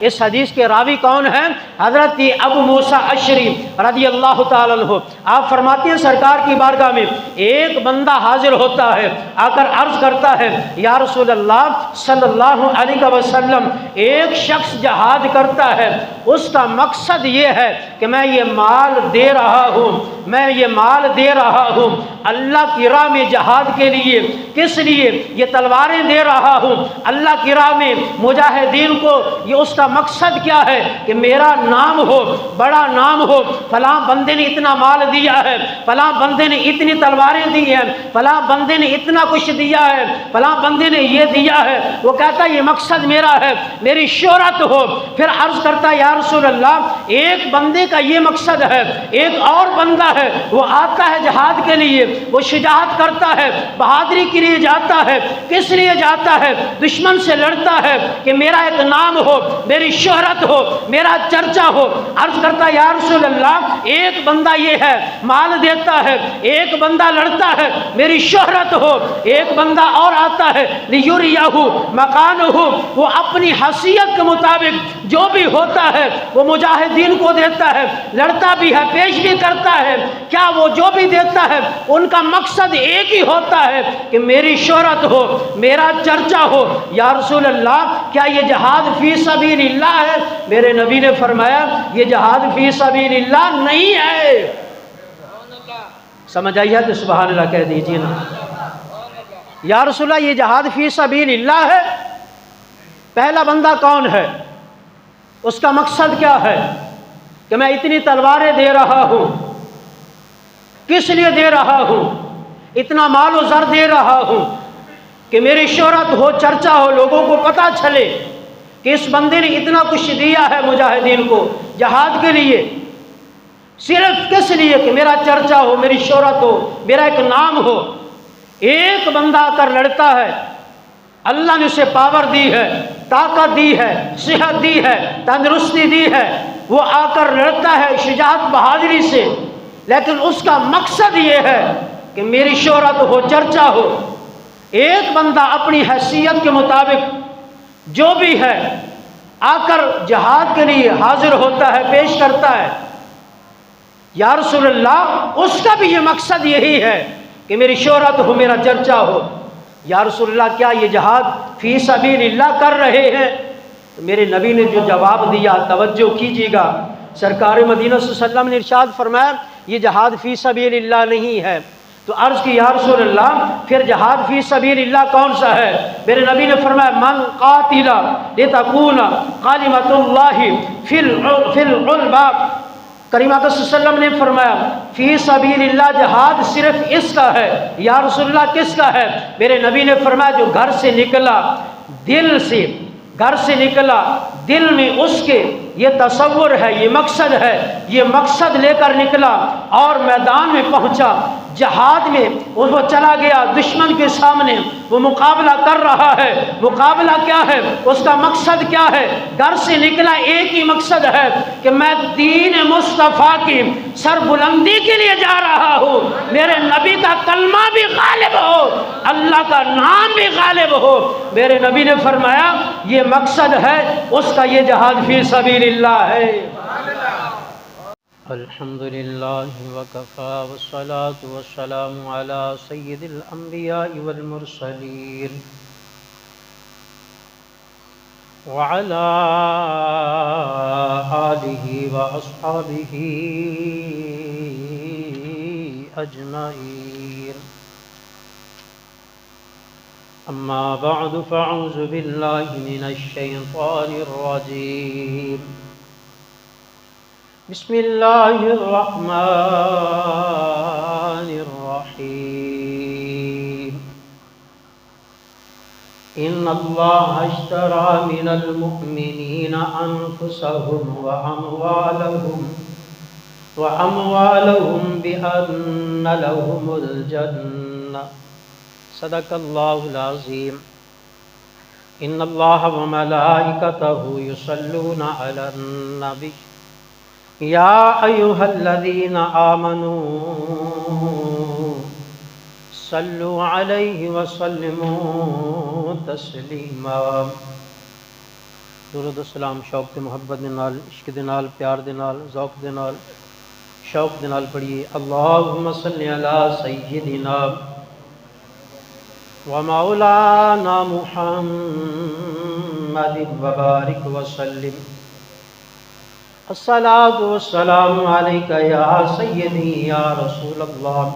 اس حدیث کے راوی کون ہیں؟ حضرت ابو موسیٰ اشعری رضی اللہ تعالیٰ عنہ۔ آپ فرماتے ہیں سرکار کی بارگاہ میں ایک بندہ حاضر ہوتا ہے، آ کر عرض کرتا ہے یا رسول اللہ صلی اللہ علیہ وسلم، ایک شخص جہاد کرتا ہے، اس کا مقصد یہ ہے کہ میں یہ مال دے رہا ہوں اللہ کی راہ میں جہاد کے لیے، کس لیے یہ تلواریں دے رہا ہوں اللہ کی راہ میں مجاہدین کو، یہ اس کا مقصد کیا ہے کہ میرا نام ہو، بڑا نام ہو، فلاں بندے نے اتنا مال دیا ہے، فلاں بندے نے اتنی تلواریں دی ہیں، فلاں بندے نے اتنا کچھ دیا ہے، فلاں بندے نے یہ دیا ہے۔ وہ کہتا ہے یہ مقصد میرا ہے، میری شہرت ہو۔ پھر عرض کرتا ہے یا رسول اللہ، ایک بندے کا یہ مقصد ہے، ایک اور بندہ ہے وہ آتا ہے جہاد کے لیے، وہ شجاعت کرتا ہے، بہادری کے لیے جاتا ہے، کس لیے جاتا ہے؟ دشمن سے لڑتا ہے کہ میرا ایک نام ہو، میری شہرت ہو، میرا چرچا ہو۔ عرض کرتا ہے یا رسول اللہ، ایک بندہ یہ ہے مال دیتا ہے، ایک بندہ لڑتا ہے میری شہرت ہو، ایک بندہ اور آتا ہے لیریہ مکانہ، وہ اپنی حیثیت کے مطابق جو بھی ہوتا ہے وہ مجاہدین کو دیتا ہے، لڑتا بھی ہے، پیش بھی کرتا ہے۔ کیا وہ جو بھی دیتا ہے ان کا مقصد ایک ہی ہوتا ہے کہ میری شہرت ہو، میرا چرچا ہو؟ یا رسول اللہ، کیا یہ جہاد فی سبیل اللہ ہے؟ میرے نبی نے فرمایا یہ جہاد فی سبیل اللہ نہیں ہے۔ سمجھ آئیے تو سبحان اللہ کہہ دیجیے نا۔ یا رسول اللہ یہ جہاد فی سبیل اللہ ہے؟ پہلا بندہ کون ہے؟ اس کا مقصد کیا ہے کہ میں اتنی تلواریں دے رہا ہوں، کس لیے دے رہا ہوں؟ اتنا مال و زر دے رہا ہوں کہ میری شہرت ہو، چرچا ہو، لوگوں کو پتہ چلے کہ اس بندے نے اتنا کچھ دیا ہے مجاہدین کو جہاد کے لیے، صرف کس لیے کہ میرا چرچا ہو، میری شہرت ہو، میرا ایک نام ہو۔ ایک بندہ آ کر لڑتا ہے، اللہ نے اسے پاور دی ہے، طاقت دی ہے، صحت دی ہے، تندرستی دی ہے، وہ آ کر لڑتا ہے شجاعت بہادری سے، لیکن اس کا مقصد یہ ہے کہ میری شہرت ہو، چرچا ہو۔ ایک بندہ اپنی حیثیت کے مطابق جو بھی ہے آ کر جہاد کے لیے حاضر ہوتا ہے، پیش کرتا ہے۔ یا رسول اللہ، اس کا بھی یہ مقصد یہی ہے کہ میری شہرت ہو، میرا چرچا ہو۔ یا رسول اللہ، کیا یہ جہاد فی سبیل اللہ کر رہے ہیں؟ تو میرے نبی نے جو جواب دیا توجہ کیجیے گا۔ سرکار مدینہ صلی اللہ علیہ وسلم نے ارشاد فرمایا یہ جہاد فی سبیل اللہ نہیں ہے۔ تو عرض کی یا رسول اللہ، پھر جہاد فی سبیل اللہ کون سا ہے؟ میرے نبی نے فرمایا من قاتل لتکون کلمۃ اللہ فی العلیا۔ کریمہ صلی اللہ علیہ وسلم نے فرمایا فی سبیل اللہ جہاد صرف اس کا ہے۔ یا رسول اللہ کس کا ہے؟ میرے نبی نے فرمایا جو گھر سے نکلا، دل سے، گھر سے نکلا، دل میں اس کے یہ تصور ہے، یہ مقصد ہے، یہ مقصد لے کر نکلا اور میدان میں پہنچا، جہاد میں وہ چلا گیا، دشمن کے سامنے وہ مقابلہ کر رہا ہے۔ مقابلہ کیا ہے؟ اس کا مقصد کیا ہے؟ گھر سے نکلا، ایک ہی مقصد ہے کہ میں دین مصطفیٰ کی سر بلندی کے لیے جا رہا ہوں، میرے نبی کا کلمہ بھی غالب ہو، اللہ کا نام بھی غالب ہو۔ میرے نبی نے فرمایا یہ مقصد ہے، اس کا یہ جہاد فی سبیل اللہ ہے۔ الحمدللہ وکفی والصلاة والسلام علی سید الانبیاء والمرسلین وعلی آلہ واصحابہ اجمعین۔ اما بعد فاعوذ باللہ من الشیطان الرجیم۔ بسم اللہ الرحمن الرحیم۔ ان اللہ اشتری من المؤمنین انفسهم واموالهم بان لهم الجنہ۔ صدق اللہ العظیم۔ ان اللہ وملائکتہ یصلون علی النبی یا ایہا الذین آمنوا صلوا علیہ وسلموا تسلیما۔ درود و سلام شوق تے محبت دے نال، عشق دے نال، پیار دے نال، ذوق دے نال، شوق دے نال پڑھیے اللہم صلی علی سیدنا و مولانا محمد وبارک وسلم الصلاۃ والسلام علیک یا سیدی یا رسول اللہ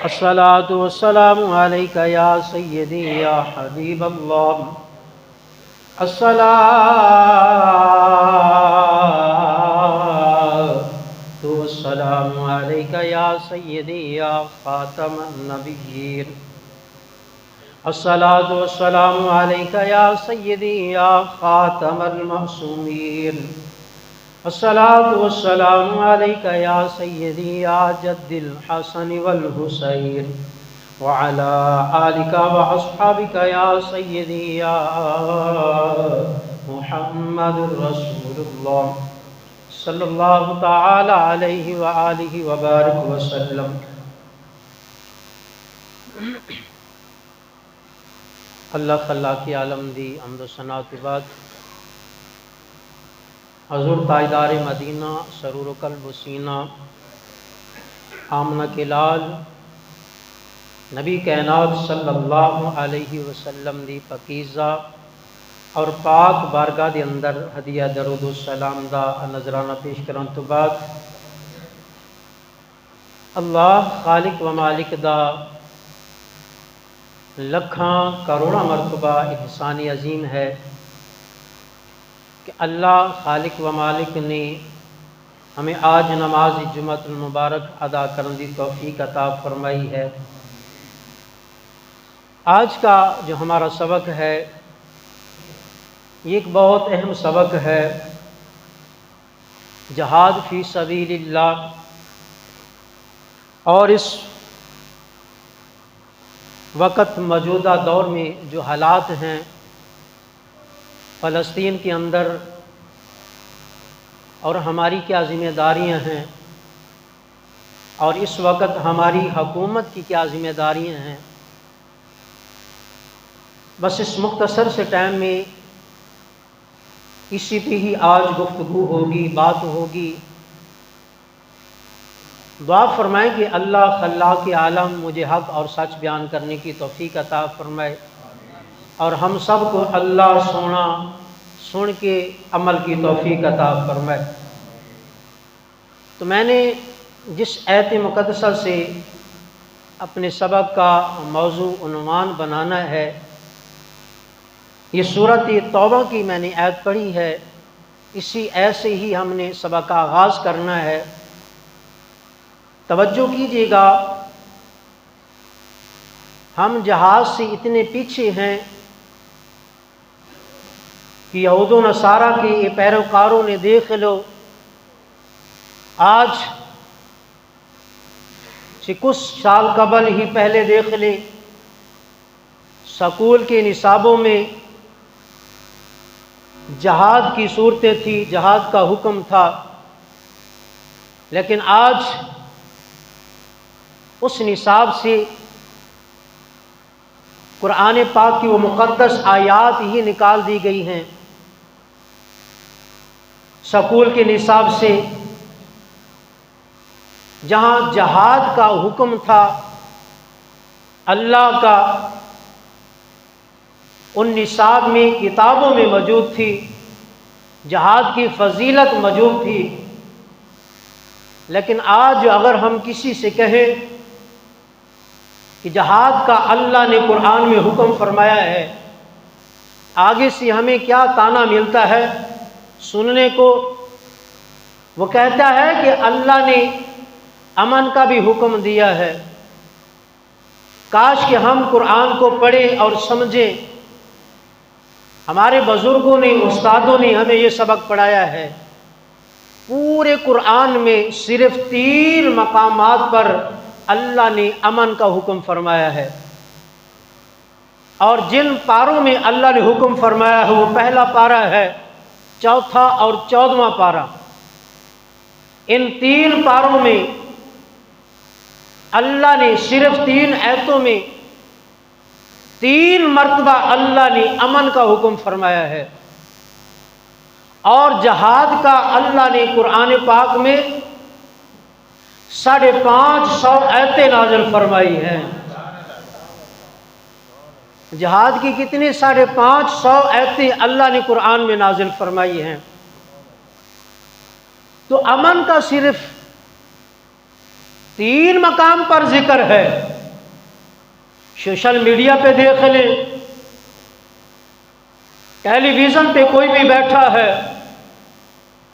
الصلاۃ والسلام علیک یا سیدی یا حبیب اللہ الصلاۃ والسلام علیک یا سیدی یا خاتم النبیین الصلاۃ والسلام علیک یا سیدی یا خاتم المعصومین الصلاۃ والسلام علیک یا سیدی یا جد الحسن والحسین وعلى آلك وأصحابك يا سيدي يا محمد رسول الله صلی اللہ تعالی علیہ وآلہ وبارک وسلم۔ اللہ خلاق عالم دی حمد و ثنا کے بعد حضور تاجدار مدینہ سرور و قلب و سینہ آمنہ کے لال نبی کائنات صلی اللہ علیہ وسلم دی پاکیزہ اور پاک بارگاہ دے اندر ہدیہ درود و سلام دا نذرانہ پیش کرن تو بعد اللہ خالق و مالک دا لکھاں کروڑا مرتبہ احسان عظیم ہے کہ اللہ خالق و مالک نے ہمیں آج نماز جمعۃ المبارک ادا کرنے دی توفیق عطا فرمائی ہے۔ آج کا جو ہمارا سبق ہے یہ ایک بہت اہم سبق ہے، جہاد فی سبیل اللہ۔ اور اس وقت موجودہ دور میں جو حالات ہیں فلسطین کے اندر اور ہماری کیا ذمہ داریاں ہیں اور اس وقت ہماری حکومت کی کیا ذمہ داریاں ہیں، بس اس مختصر سے ٹائم میں اسی پہ ہی آج گفتگو ہوگی، بات ہوگی۔ دعا فرمائیں کہ اللہ خلاق عالم مجھے حق اور سچ بیان کرنے کی توفیق عطا فرمائے اور ہم سب کو اللہ سن کے عمل کی توفیق عطا فرمائے۔ تو میں نے جس آیت مقدسہ سے اپنے سبق کا موضوع عنوان بنانا ہے، یہ سورۃ توبہ کی میں نے آیت پڑھی ہے، اسی آیت سے ہی ہم نے سبق کا آغاز کرنا ہے۔ توجہ کیجیے گا، ہم جہاد سے اتنے پیچھے ہیں کہ یہود و نصارہ کے یہ پیروکاروں نے دیکھ لو، آج سے کچھ سال قبل ہی پہلے دیکھ لے، سکول کے نصابوں میں جہاد کی صورتیں تھی، جہاد کا حکم تھا، لیکن آج اس نصاب سے قرآن پاک کی وہ مقدس آیات ہی نکال دی گئی ہیں۔ سکول کے نصاب سے جہاں جہاد کا حکم تھا اللہ کا، ان نصاب میں کتابوں میں موجود تھی، جہاد کی فضیلت موجود تھی، لیکن آج اگر ہم کسی سے کہیں کہ جہاد کا اللہ نے قرآن میں حکم فرمایا ہے، آگے سے ہمیں کیا طعنہ ملتا ہے سننے کو؟ وہ کہتا ہے کہ اللہ نے امن کا بھی حکم دیا ہے، کاش کہ ہم قرآن کو پڑھیں اور سمجھیں۔ ہمارے بزرگوں نے، استادوں نے ہمیں یہ سبق پڑھایا ہے، پورے قرآن میں صرف 3 مقامات پر اللہ نے امن کا حکم فرمایا ہے، اور جن پاروں میں اللہ نے حکم فرمایا ہے وہ پہلا پارہ ہے، چوتھا اور 14واں پارہ۔ ان 3 پاروں میں اللہ نے صرف 3 آیتوں میں 3 مرتبہ اللہ نے امن کا حکم فرمایا ہے، اور جہاد کا اللہ نے قرآن پاک میں 550 آیتیں نازل فرمائی ہیں۔ جہاد کی کتنی 550 آیتیں اللہ نے قرآن میں نازل فرمائی ہیں۔ تو امن کا صرف 3 مقام پر ذکر ہے۔ سوشل میڈیا پہ دیکھ لیں، ٹیلی ویژن پہ کوئی بھی بیٹھا ہے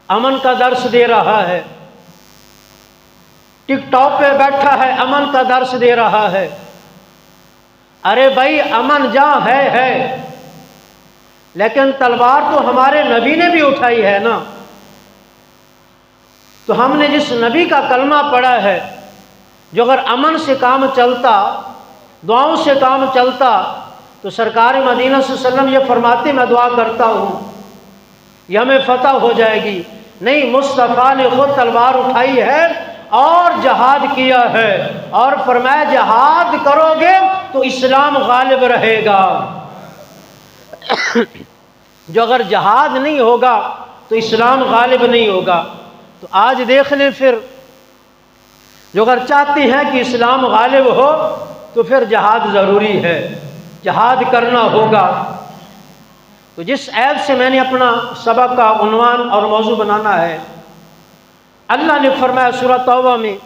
امن کا درس دے رہا ہے، ٹک ٹاک پہ بیٹھا ہے امن کا درس دے رہا ہے۔ ارے بھائی امن جہاں ہے، لیکن تلوار تو ہمارے نبی نے بھی اٹھائی ہے نا۔ تو ہم نے جس نبی کا کلمہ پڑھا ہے، جو اگر امن سے کام چلتا، دعاؤں سے کام چلتا، تو سرکار مدینہ صلی اللہ علیہ وسلم یہ فرماتے میں دعا کرتا ہوں یہ ہمیں فتح ہو جائے گی۔ نہیں، مصطفیٰ نے خود تلوار اٹھائی ہے اور جہاد کیا ہے، اور فرمایا جہاد کرو گے تو اسلام غالب رہے گا۔ جو اگر جہاد نہیں ہوگا تو اسلام غالب نہیں ہوگا۔ تو آج دیکھ لیں، پھر جو اگر چاہتے ہیں کہ اسلام غالب ہو تو پھر جہاد ضروری ہے، جہاد کرنا ہوگا۔ تو جس آیت سے میں نے اپنا سبق کا عنوان اور موضوع بنانا ہے، اللہ نے فرمایا سورہ توبہ میں،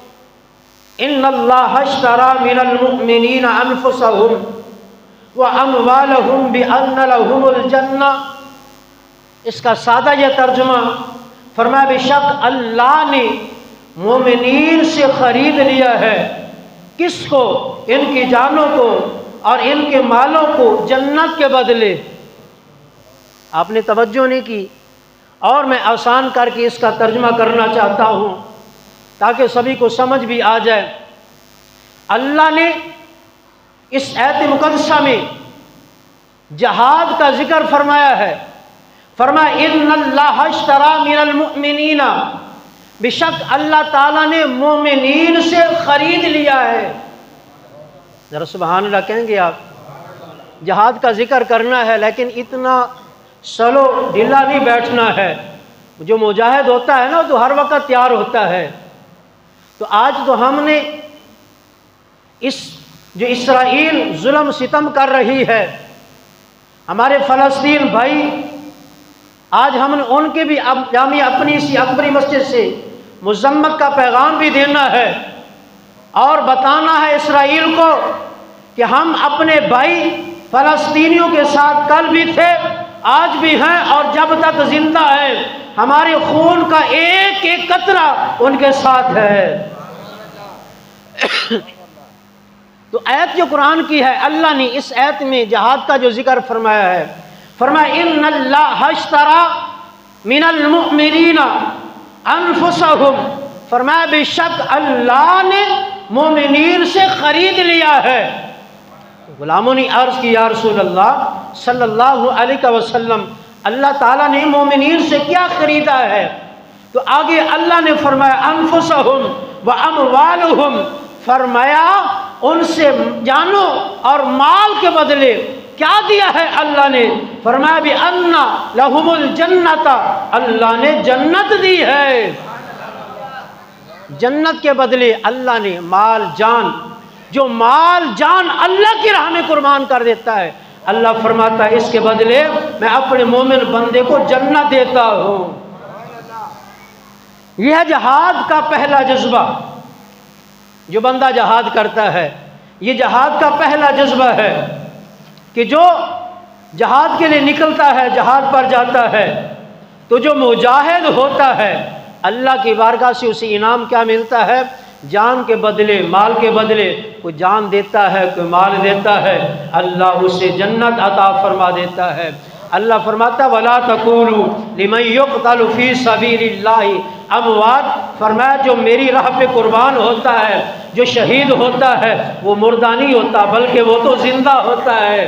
ان اللہ اشترى من المؤمنین انفسهم واموالهم بان لهم الجنہ۔ اس کا سادہ یہ ترجمہ فرمایا بے شک اللہ نے مومنین سے خرید لیا ہے، کس کو؟ ان کی جانوں کو اور ان کے مالوں کو جنت کے بدلے۔ آپ نے توجہ نہیں کی، اور میں آسان کر کے اس کا ترجمہ کرنا چاہتا ہوں تاکہ سبھی کو سمجھ بھی آ جائے۔ اللہ نے اس آیت مقدسہ میں جہاد کا ذکر فرمایا ہے۔ فرمایا ان اللہ اشترى من المؤمنین، بے شک اللہ تعالیٰ نے مومنین سے خرید لیا ہے۔ ذرا سبحان اللہ کہیں گے آپ؟ جہاد کا ذکر کرنا ہے، لیکن اتنا سلو ڈھیلا نہیں بیٹھنا ہے۔ جو مجاہد ہوتا ہے نا تو ہر وقت تیار ہوتا ہے۔ تو آج تو ہم نے جو اسرائیل ظلم ستم کر رہی ہے، ہمارے فلسطین بھائی، آج ہم نے ان کے بھی جامع اپنی اسی اکبری مسجد سے مذمت کا پیغام بھی دینا ہے، اور بتانا ہے اسرائیل کو کہ ہم اپنے بھائی فلسطینیوں کے ساتھ کل بھی تھے، آج بھی ہیں، اور جب تک زندہ ہیں ہمارے خون کا ایک ایک قطرہ ان کے ساتھ ہے۔ تو آیت جو قرآن کی ہے، اللہ نے اس آیت میں جہاد کا جو ذکر فرمایا ہے، فرمایا ان اللہ اشترى من المؤمنین انفسهم، فرمایا بے شک اللہ نے مومنین سے خرید لیا ہے۔ غلاموں نے عرض کی یا رسول اللہ صلی اللہ علیہ وسلم، اللہ تعالیٰ نے مومنین سے کیا خریدا ہے؟ تو آگے اللہ نے فرمایا انفسهم واموالهم، فرمایا ان سے جانوں اور مال کے بدلے کیا دیا ہے اللہ نے؟ فرمایا بِأَنَّ لَهُمُ الْجَنَّةَ، اللہ نے جنت دی ہے۔ جنت کے بدلے اللہ نے مال جان، جو مال جان اللہ کی راہ میں قربان کر دیتا ہے، اللہ فرماتا ہے اس کے بدلے میں اپنے مومن بندے کو جنت دیتا ہوں۔ یہ ہے جہاد کا پہلا جذبہ۔ جو بندہ جہاد کرتا ہے، یہ جہاد کا پہلا جذبہ ہے کہ جو جہاد کے لیے نکلتا ہے، جہاد پر جاتا ہے، تو جو مجاہد ہوتا ہے اللہ کی بارگاہ سے اسے انعام کیا ملتا ہے؟ جان کے بدلے، مال کے بدلے، کوئی جان دیتا ہے، کوئی مال دیتا ہے، اللہ اسے جنت عطا فرما دیتا ہے۔ اللہ فرماتا وَلَا تَقُولُوا لِمَنْ يُقْتَلُ فِي سَبِيلِ اللَّهِ اموات، فرمایا جو میری راہ پہ قربان ہوتا ہے، جو شہید ہوتا ہے، وہ مردہ نہیں ہوتا، بلکہ وہ تو زندہ ہوتا ہے،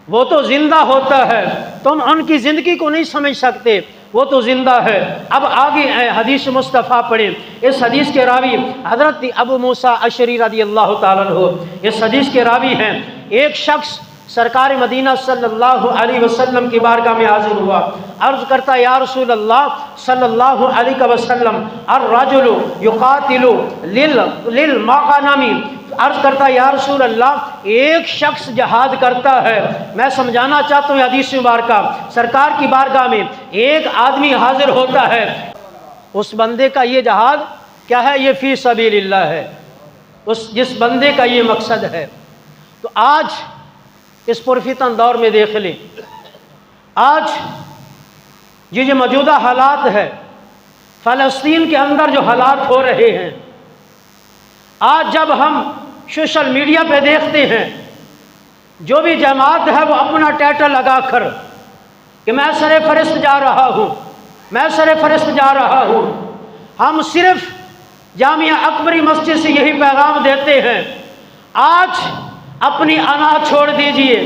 وہ تو زندہ ہوتا ہے۔ تم ان کی زندگی کو نہیں سمجھ سکتے، وہ تو زندہ ہے۔ اب آگے حدیث مصطفیٰ پڑھیں۔ اس حدیث کے راوی حضرت ابو موسیٰ اشعری رضی اللہ تعالیٰ عنہ، اس حدیث کے راوی ہیں ایک شخص سرکار مدینہ صلی اللہ علیہ وسلم کی بارگاہ میں حاضر ہوا، عرض کرتا یا رسول اللہ صلی اللہ علیہ وسلم الرجل یقاتل للمغنم، عرض کرتا یا رسول اللہ ایک شخص جہاد کرتا ہے، میں سمجھانا چاہتا ہوں حدیث مبارکہ، سرکار کی بارگاہ میں ایک آدمی حاضر ہوتا ہے، اس بندے کا یہ جہاد کیا ہے؟ یہ فی سبیل اللہ ہے، جس بندے کا یہ مقصد ہے۔ تو آج اس پرفتن دور میں دیکھ لیں، آج یہ جو موجودہ حالات ہے، فلسطین کے اندر جو حالات ہو رہے ہیں، آج جب ہم سوشل میڈیا پہ دیکھتے ہیں، جو بھی جماعت ہے وہ اپنا ٹائٹل لگا کر کہ میں سر فرست جا رہا ہوں، میں سر فرست جا رہا ہوں، ہم صرف جامعہ اکبری مسجد سے یہی پیغام دیتے ہیں، آج اپنی انا چھوڑ دیجئے،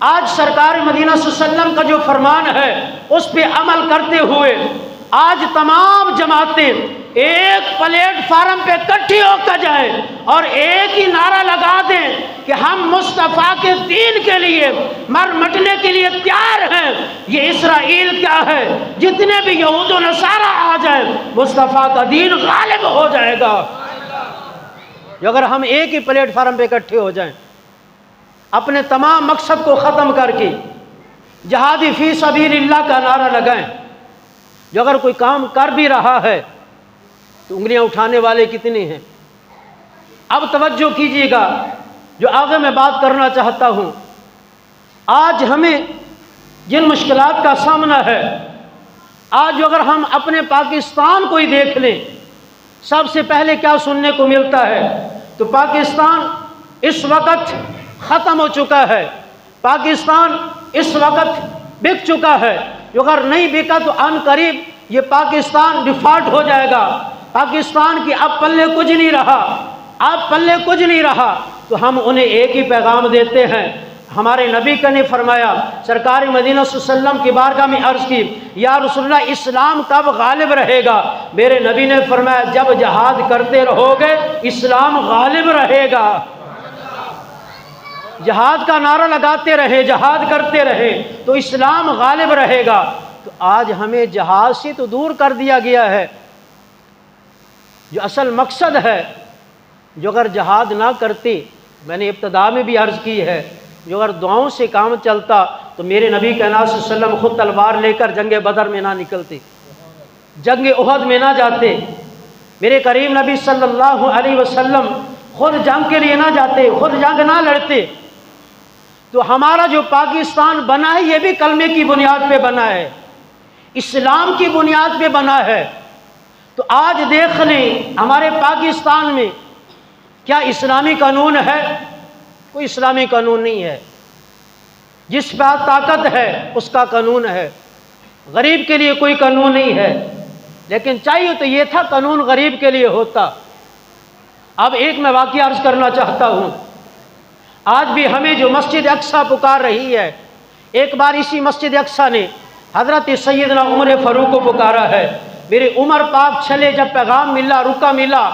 آج سرکار مدینہ صلی اللہ علیہ وسلم کا جو فرمان ہے اس پہ عمل کرتے ہوئے آج تمام جماعتیں ایک پلیٹ فارم پہ اکٹھی ہو کر جائیں اور ایک ہی نعرہ لگا دیں کہ ہم مصطفیٰ کے دین کے لیے مر مٹنے کے لیے تیار ہیں۔ یہ اسرائیل کیا ہے، جتنے بھی یہود و نصارہ آ جائیں مصطفیٰ کا دین غالب ہو جائے گا۔ اگر ہم ایک ہی پلیٹ فارم پہ اکٹھے ہو جائیں، اپنے تمام مقصد کو ختم کر کے جہادی فی سبیل اللہ کا نعرہ لگائیں، جو اگر کوئی کام کر بھی رہا ہے تو انگلیاں اٹھانے والے کتنے ہیں؟ اب توجہ کیجیے گا، جو آگے میں بات کرنا چاہتا ہوں، آج ہمیں جن مشکلات کا سامنا ہے، آج اگر ہم اپنے پاکستان کو ہی دیکھ لیں، سب سے پہلے کیا سننے کو ملتا ہے؟ تو پاکستان اس وقت ختم ہو چکا ہے، پاکستان اس وقت بک چکا ہے، جو اگر نہیں بکا تو ان قریب یہ پاکستان ڈیفالٹ ہو جائے گا، پاکستان کی اب پلے کچھ نہیں رہا، اب پلے کچھ نہیں رہا۔ تو ہم انہیں ایک ہی پیغام دیتے ہیں، ہمارے نبی کا نے فرمایا، سرکار مدینہ صلی اللہ علیہ وسلم کی بارگاہ میں عرض کی یا رسول اللہ اسلام کب غالب رہے گا؟ میرے نبی نے فرمایا جب جہاد کرتے رہو گے اسلام غالب رہے گا۔ جہاد کا نعرہ لگاتے رہے، جہاد کرتے رہے تو اسلام غالب رہے گا۔ تو آج ہمیں جہاد سے تو دور کر دیا گیا ہے، جو اصل مقصد ہے، جو اگر جہاد نہ کرتے، میں نے ابتدا میں بھی عرض کی ہے، جو اگر دعاؤں سے کام چلتا تو میرے نبی کائنات صلی اللہ علیہ وسلم خود تلوار لے کر جنگ بدر میں نہ نکلتے، جنگ احد میں نہ جاتے، میرے کریم نبی صلی اللہ علیہ وسلم خود جنگ کے لیے نہ جاتے، خود جنگ نہ لڑتے۔ تو ہمارا جو پاکستان بنا ہے یہ بھی کلمے کی بنیاد پہ بنا ہے، اسلام کی بنیاد پہ بنا ہے۔ تو آج دیکھ لیں ہمارے پاکستان میں کیا اسلامی قانون ہے؟ کوئی اسلامی قانون نہیں ہے، جس پہ طاقت ہے اس کا قانون ہے، غریب کے لیے کوئی قانون نہیں ہے، لیکن چاہیے تو یہ تھا قانون غریب کے لیے ہوتا۔ اب ایک میں واقعہ عرض کرنا چاہتا ہوں، آج بھی ہمیں جو مسجد اقصیٰ پکار رہی ہے، ایک بار اسی مسجد اقصیٰ نے حضرت سیدنا عمر فاروق کو پکارا ہے۔ میرے عمر پاک چلے، جب پیغام ملا رکا ملا،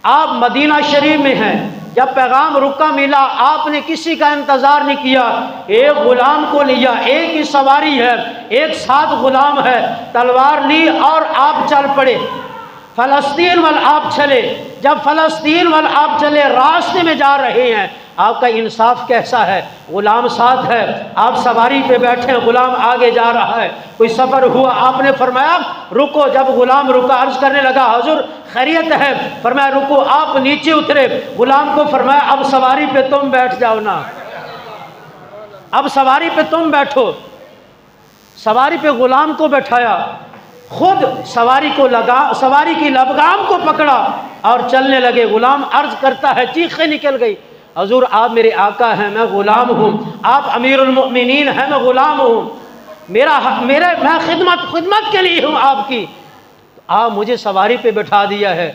آپ مدینہ شریف میں ہیں، جب پیغام رکا ملا آپ نے کسی کا انتظار نہیں کیا، ایک غلام کو لیا، ایک ہی سواری ہے، ایک ساتھ غلام ہے، تلوار لی اور آپ چل پڑے، فلسطین وال آپ چلے۔ جب فلسطین وال آپ چلے، راستے میں جا رہے ہیں، آپ کا انصاف کیسا ہے؟ غلام ساتھ ہے، آپ سواری پہ بیٹھے ہیں، غلام آگے جا رہا ہے، کوئی سفر ہوا، آپ نے فرمایا رکو۔ جب غلام رکا، عرض کرنے لگا حضور خیریت ہے؟ فرمایا رکو۔ آپ نیچے اترے، غلام کو فرمایا اب سواری پہ تم بیٹھ جاؤ نا، اب سواری پہ تم بیٹھو۔ سواری پہ غلام کو بیٹھایا، خود سواری کو لگا، سواری کی لگام کو پکڑا اور چلنے لگے۔ غلام عرض کرتا ہے، چیخیں نکل گئی، حضور آپ میرے آقا ہیں، میں غلام ہوں، آپ امیر المؤمنین ہیں، میں غلام ہوں، میں خدمت کے لیے ہوں آپ کی، آپ مجھے سواری پہ بٹھا دیا ہے۔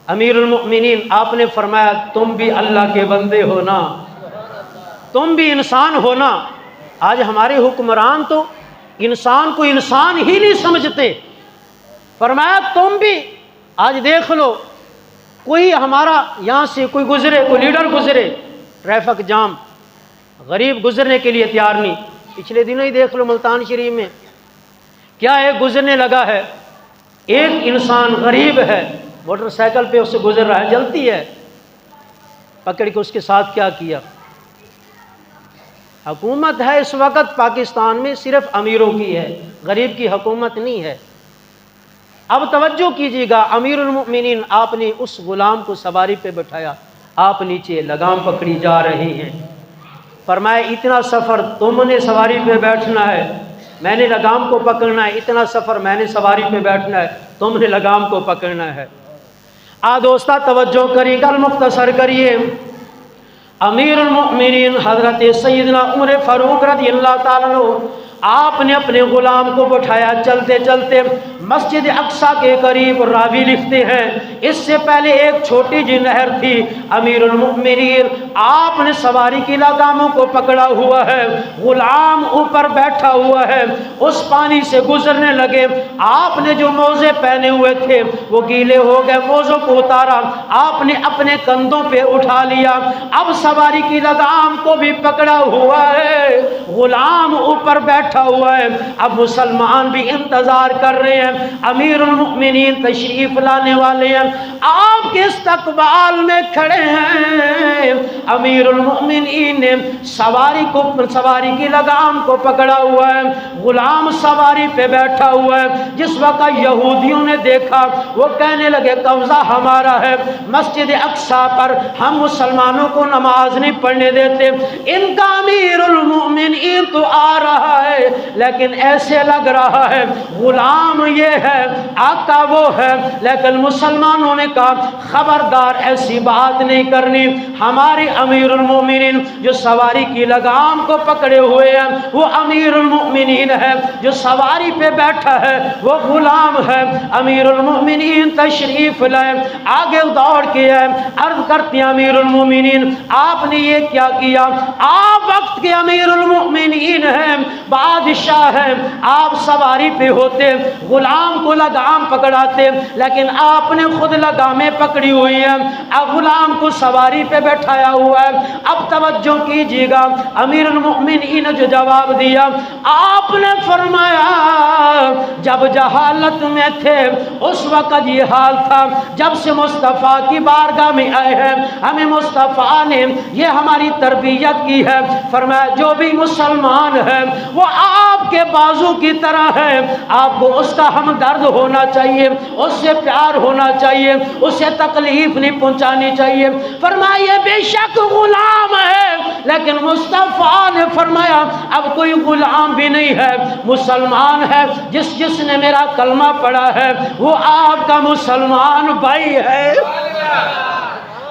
امیر المؤمنین آپ نے فرمایا تم بھی اللہ کے بندے ہو نا، تم بھی انسان ہو نا۔ آج ہمارے حکمران تو انسان کو انسان ہی نہیں سمجھتے۔ فرمایا تم بھی، آج دیکھ لو کوئی ہمارا یہاں سے کوئی گزرے، کوئی لیڈر گزرے، ٹریفک جام، غریب گزرنے کے لیے تیار نہیں. پچھلے دنوں ہی دیکھ لو ملتان شریف میں کیا ہے، گزرنے لگا ہے، ایک انسان غریب ہے، موٹر سائیکل پہ اس سے گزر رہا ہے، جلتی ہے، پکڑ کے اس کے ساتھ کیا کیا. حکومت ہے اس وقت پاکستان میں صرف امیروں کی ہے، غریب کی حکومت نہیں ہے. اب توجہ کیجیے گا، امیر المؤمنین آپ نے اس غلام کو سواری پہ بٹھایا، آپ نیچے لگام پکڑی جا رہے ہیں. فرمایا اتنا سفر تم نے سواری پہ بیٹھنا ہے، میں نے لگام کو پکڑنا ہے، اتنا سفر میں نے سواری پہ بیٹھنا ہے، تم نے لگام کو پکڑنا ہے. دوستہ توجہ کریے گا، مختصر کریے. امیر المؤمنین حضرت سیدنا عمر فاروق رضی اللہ تعالیٰ عنہ آپ نے اپنے غلام کو بٹھایا. چلتے چلتے مسجد اقصیٰ کے قریب راوی لکھتے ہیں اس سے پہلے ایک چھوٹی جی نہر تھی. امیر المؤمنین آپ نے سواری کی لگاموں کو پکڑا ہوا ہے، غلام اوپر بیٹھا ہوا ہے، اس پانی سے گزرنے لگے. آپ نے جو موزے پہنے ہوئے تھے وہ گیلے ہو گئے، موزوں کو اتارا، آپ نے اپنے کندھوں پہ اٹھا لیا. اب سواری کی لگام کو بھی پکڑا ہوا ہے، غلام اوپر بیٹھا ہوا ہے. اب مسلمان بھی انتظار کر رہے ہیں، امیر المؤمنین تشریف لانے والے ہیں، آپ کے استقبال میں کھڑے ہیں. امیر المؤمنین نے سواری کی لگام کو پکڑا ہوا ہے، غلام سواری پہ بیٹھا ہوا ہے. جس وقت یہودیوں نے دیکھا وہ کہنے لگے قبضہ ہمارا ہے مسجد اقصیٰ پر، ہم مسلمانوں کو نماز نہیں پڑھنے دیتے. ان کا امیر المؤمنین تو آ رہا ہے لیکن ایسے لگ رہا ہے غلام یہ ہے آقا وہ ہے. لیکن مسلمانوں نے کہا خبردار ایسی بات نہیں کرنی، ہماری امیر المؤمنین جو سواری کی لگام کو پکڑے ہوئے ہیں وہ امیر المؤمنین ہے، جو سواری پہ بیٹھا ہے وہ غلام ہے. امیر المؤمنین تشریف لائے، آگے دوڑ کے ہے، عرض کرتے ہیں امیر المؤمنین آپ نے یہ کیا کیا؟ آپ وقت کے امیر المؤمنین ہیں، بادشاہ ہیں، آپ سواری پہ ہوتے غلام کو لگام پکڑاتے، لیکن آپ نے خود لگامیں پکڑی ہوئی ہیں، اب غلام کو سواری پہ بیٹھایا ہوا ہے. اب توجہ کیجیے گا، امیر المؤمنین نے جو جواب دیا، آپ نے فرمایا جب جہالت میں تھے اس وقت یہ حال تھا، جب سے مصطفیٰ کی بارگاہ میں آئے ہیں ہمیں مصطفیٰ نے یہ ہماری تربیت کی ہے. فرمایا جو بھی مسلمان ہے وہ آپ کے بازو کی طرح ہے، آپ کو اس کا ہمدرد ہونا چاہیے، اس سے پیار ہونا چاہیے، اسے تکلیف نہیں پہنچانی چاہیے. فرمایا یہ بے شک غلام ہے، لیکن مصطفیٰ نے فرمایا اب کوئی غلام بھی نہیں ہے، مسلمان ہے. جس نے میرا کلمہ پڑھا ہے وہ آپ کا مسلمان بھائی ہے.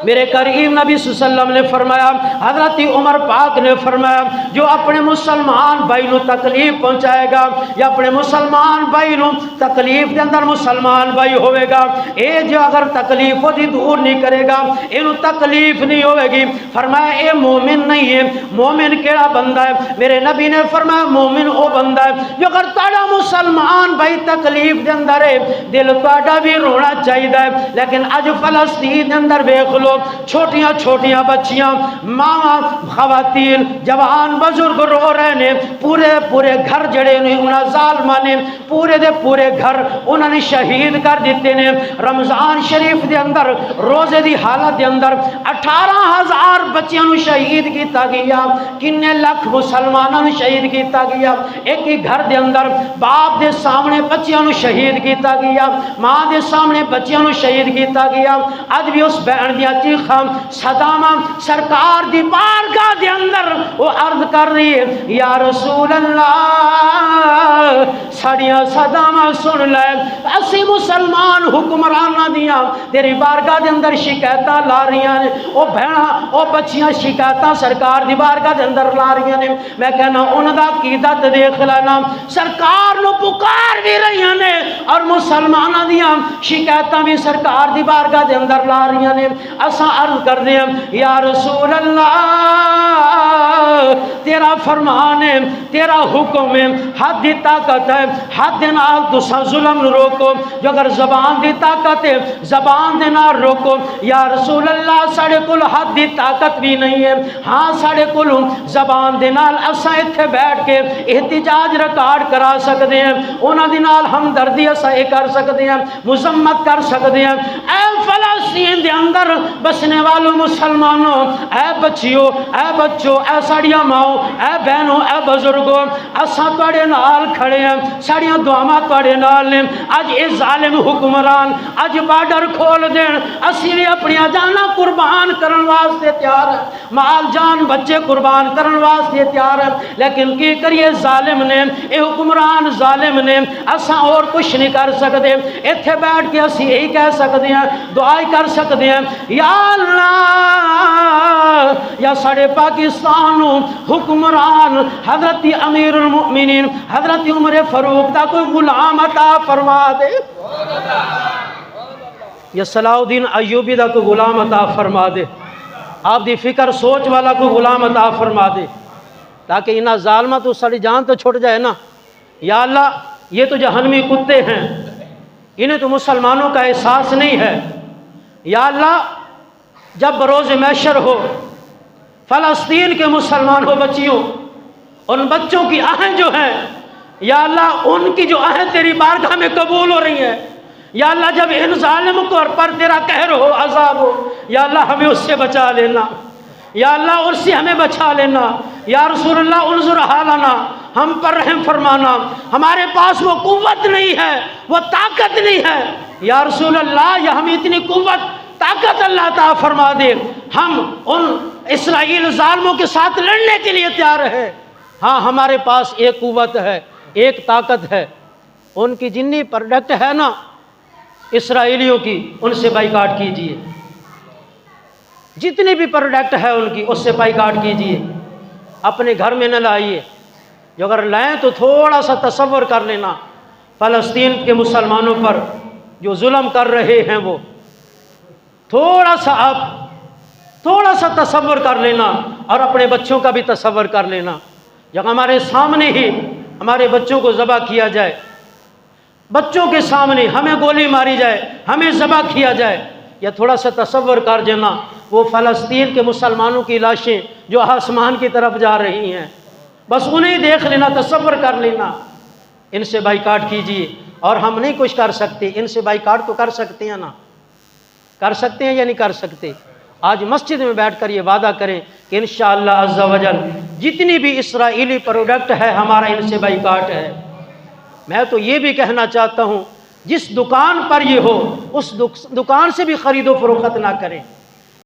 میرے کریم نبی صلی اللہ علیہ وسلم نے فرمایا، حضرت عمر پاک نے فرمایا جو اپنے مسلمان بھائی نو تکلیف پہنچائے گا یا اپنے مسلمان بھائی نو تکلیف کے اندر مسلمان بھائی ہوئے گا، اے جو اگر تکلیف ہوتی دور نہیں کرے گا انہوں تکلیف نہیں ہوئے گی. فرمایا اے مومن نہیں ہے. مومن کیڑا بندہ ہے؟ میرے نبی نے فرمایا مومن او بندہ ہے جو اگر تاڑا مسلمان بھائی تکلیف کے اندر ہے دل تاڑا بھی رونا چاہیے. لیکن اج فلسطین کے اندر دیکھ لو چھوٹیاں چھوٹیاں بچیاں، ماں، خواتین، جوان، بزرگ رو رہے نے، پورے گھر جڑے نے انہاں ظالماں نے پورے دے پورے گھر انہوں نے شہید کر دیتے نے. رمضان شریف دے اندر روزے دی حالت دے اندر 18,000 بچیاں نو شہید کیتا گیا، کنے لاکھ مسلماناں نو شہید کیتا گیا. ایک ہی گھر دے اندر باپ دے سامنے بچیاں نو شہید کیتا گیا، ماں دے سامنے بچیاں نو شہید کیتا گیا. اج بھی اس بہن دیا چیخاں صداماں سرکار دی بارگاہ دے اندر وہ عرض کر رہی ہے یا رسول اللہ ساڑیاں صداماں سن لے، اسی مسلمان حکمرانہ دیاں تیری بارگاہ دے اندر شکایتاں لا رہی ہیں. او بہناں او بچیاں شکایتاں سرکار دی بارگاہ دے اندر لا رہی ہیں. میں کہنا انہاں دا عقیدت دیکھ لینا، سرکار نو پکار بھی رہی ہیں اور مسلمانوں دیاں شکایتاں بھی سرکار دی بارگاہ دے اندر لا رہی نے۔ اساں عرض کردے ہیں یا رسول اللہ تیرا فرمان ہے، تیرا حکم ہے، حد دی طاقت ہے، حد دے نال تساں ظلم روکو، جو اگر زبان دی طاقت ہے زبان دے نال روکو۔ یا رسول اللہ ساڑے کول حد دی طاقت بھی نہیں ہے، ہاں ساڑے کول زبان دے نال اساں ایتھے بیٹھ کے احتجاج ریکارڈ کرا سکدے ہیں، انہاں دے نال ہمدردی اساں کر سکدے ہیں، مذمت کر سکدے ہیں۔ اے فلسطین دے اندر بسنے والوں مسلمانوں، اے بچیو، اے بچو، اے ساڑیاں ماؤں، اے بہنوں، اے بزرگوں، اساں تواڈے نال کھڑے ہیں، ساڑیاں دعاواں تواڈے نال نے۔ اج اے ظالم حکمران اج بارڈر کھول دین، اسی بھی اپنی جاناں قربان کرن واسطے تیار ہیں، مال جان بچے قربان کرن واسطے تیار ہیں، لیکن کی کریے ظالم نے، اے حکمران ظالم نے، اساں اور کچھ نہیں کر سکتے۔ ایتھے بیٹھ کے اسی یہی کہہ سکتے ہیں، دعائی کر سکتے ہیں، یا اللہ یا ساڑے پاکستان حکمران حضرت امیر المؤمنین حضرت عمر فاروق دا کوئی غلام عطا فرما دے، یا صلاح الدین ایوبی دا کوئی غلام عطا فرما دے، آپ دی فکر سوچ والا کوئی غلام عطا فرما دے، تاکہ انہاں ظالمہ تو ساری جان تو چھوٹ جائے نا۔ یا اللہ یہ تو جہنمی کتے ہیں، انہیں تو مسلمانوں کا احساس نہیں ہے۔ یا اللہ جب بروز محشر ہو، فلسطین کے مسلمان ہو بچیوں، ان بچوں کی آہیں جو ہیں یا اللہ ان کی جو آہیں تیری بارگاہ میں قبول ہو رہی ہیں، یا اللہ جب ان ظالم کو پر تیرا قہر ہو، عذاب ہو، یا اللہ ہمیں اس سے بچا لینا، یا اللہ اس سے ہمیں بچا لینا۔ یا رسول اللہ انظر حالنا، ہم پر رحم فرمانا، ہمارے پاس وہ قوت نہیں ہے، وہ طاقت نہیں ہے، یا رسول اللہ یا ہمیں اتنی قوت طاقت اللہ عطا فرما دے، ہم ان اسرائیل ظالموں کے ساتھ لڑنے کے لیے تیار ہے۔ ہاں ہمارے پاس ایک قوت ہے، ایک طاقت ہے، ان کی جتنی پروڈکٹ ہے نا اسرائیلیوں کی ان سے بائیکاٹ کیجئے، جتنی بھی پروڈکٹ ہے ان کی اس سے بائیکاٹ کیجئے، اپنے گھر میں نہ لائیے۔ جو اگر لائیں تو تھوڑا سا تصور کر لینا، فلسطین کے مسلمانوں پر جو ظلم کر رہے ہیں وہ تھوڑا سا تصور کر لینا، اور اپنے بچوں کا بھی تصور کر لینا۔ جب ہمارے سامنے ہی ہمارے بچوں کو ذبح کیا جائے، بچوں کے سامنے ہمیں گولی ماری جائے، ہمیں ذبح کیا جائے، یا تھوڑا سا تصور کر دینا وہ فلسطین کے مسلمانوں کی لاشیں جو آسمان کی طرف جا رہی ہیں، بس انہیں دیکھ لینا، تصور کر لینا۔ ان سے بائیکاٹ کیجئے، اور ہم نہیں کچھ کر سکتے، ان سے بائیکاٹ تو کر سکتے ہیں نا، کر سکتے ہیں یا نہیں کر سکتے؟ آج مسجد میں بیٹھ کر یہ وعدہ کریں کہ انشاءاللہ عز و جل جتنی بھی اسرائیلی پروڈکٹ ہے ہمارا ان سے بائیکاٹ ہے۔ میں تو یہ بھی کہنا چاہتا ہوں جس دکان پر یہ ہو اس دکان سے بھی خرید و فروخت نہ کریں۔